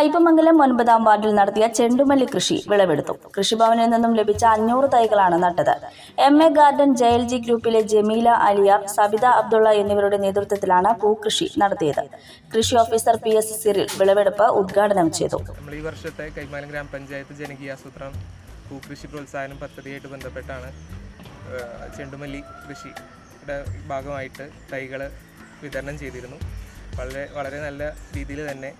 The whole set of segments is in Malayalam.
കയ്പമംഗലം 9-ാം വാർഡിൽ നടത്തിയ ചെണ്ടുമല്ലി കൃഷി വിളവെടുത്തു. കൃഷിഭവനിൽ നിന്നും ലഭിച്ച 500 തൈകളാണ് നട്ടത്. MA ഗാർഡൻ JLG ഗ്രൂപ്പിലെ ജമീല അലിയാർ, സബിത അബ്ദുള്ള എന്നിവരുടെ നേതൃത്വത്തിലാണ് പൂക്കൃഷി നടത്തിയത്. കൃഷി ഓഫീസർ PS സിറിൽ വിളവെടുപ്പ് ഉദ്ഘാടനം ചെയ്തു. ഈ വർഷത്തെ കൈമാലം ഗ്രാമപഞ്ചായത്ത് ജനകീയാസൂത്രണം പൂക്കൃഷി പ്രോത്സാഹനം പദ്ധതിയായിട്ട് ബന്ധപ്പെട്ടാണ് ചെണ്ടുമല്ലി കൃഷിയുടെ ഭാഗമായിട്ട് തൈകൾ വിതരണം ചെയ്തിരുന്നു. വളരെ നല്ല രീതിയിൽ തന്നെ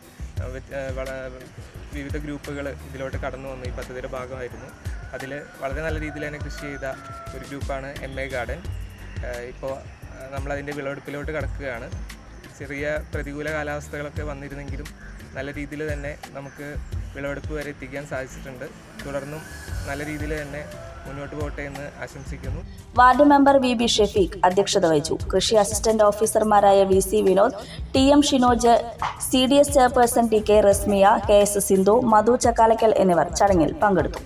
വിവിധ ഗ്രൂപ്പുകൾ ഇതിലോട്ട് കടന്നു വന്നു. ഈ പദ്ധതിയുടെ ഭാഗമായിരുന്നു. അതിൽ വളരെ നല്ല രീതിയിൽ തന്നെ കൃഷി ചെയ്ത ഒരു ഗ്രൂപ്പാണ് MA ഗാർഡൻ. ഇപ്പോൾ നമ്മളതിൻ്റെ വിളവെടുപ്പിലോട്ട് കടക്കുകയാണ്. ചെറിയ പ്രതികൂല കാലാവസ്ഥകളൊക്കെ വന്നിരുന്നെങ്കിലും നല്ല രീതിയിൽ തന്നെ നമുക്ക് വിളവെടുപ്പ് വരെ എത്തിക്കാൻ സാധിച്ചിട്ടുണ്ട്. തുടർന്നും നല്ല രീതിയിൽ തന്നെ മുന്നോട്ട് പോകട്ടെ എന്ന് ആശംസിക്കുന്നു. വാർഡ് മെമ്പർ VB ഷെഫീഖ് അധ്യക്ഷത വഹിച്ചു. കൃഷി അസിസ്റ്റന്റ് ഓഫീസർമാരായ VC Vinod, TM Shinoj, CDS chairperson TK Rasmiya, KS Sindhu, Madhu Chakkalakkal എന്നിവർ ചടങ്ങിൽ പങ്കെടുത്തു.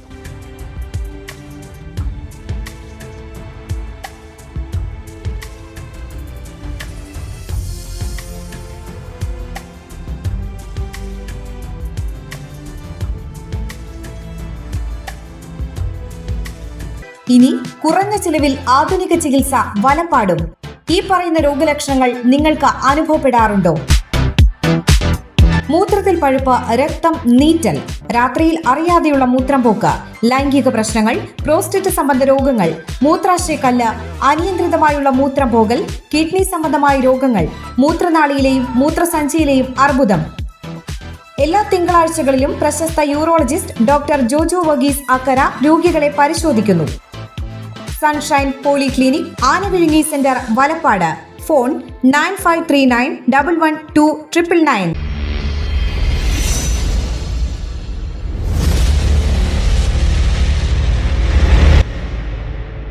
ഇനി കുറഞ്ഞ ചിലവിൽ ആധുനിക ചികിത്സ വലപ്പാടും. ഈ പറയുന്ന രോഗലക്ഷണങ്ങൾ നിങ്ങൾക്ക് അനുഭവപ്പെടാറുണ്ടോ? മൂത്രത്തിൽ പഴുപ്പ്, രക്തം, നീറ്റൽ, രാത്രിയിൽ അറിയാതെയുള്ള മൂത്രം പോക്ക്, ലൈംഗിക പ്രശ്നങ്ങൾ, പ്രോസ്റ്റേറ്റ് സംബന്ധ രോഗങ്ങൾ, മൂത്രാശയക്കല്ല്, അനിയന്ത്രിതമായുള്ള മൂത്രം പോകൽ, കിഡ്നി സംബന്ധമായ രോഗങ്ങൾ, മൂത്രനാളിയിലെയും മൂത്രസഞ്ചിയിലെയും അർബുദം. എല്ലാ തിങ്കളാഴ്ചകളിലും പ്രശസ്ത യൂറോളജിസ്റ്റ് ഡോക്ടർ ജോജോ വർഗീസ് അക്കര രോഗികളെ പരിശോധിക്കുന്നു. Sunshine polyclinic, Anavizhungi centre, Valappad. Phone 9539 112 999.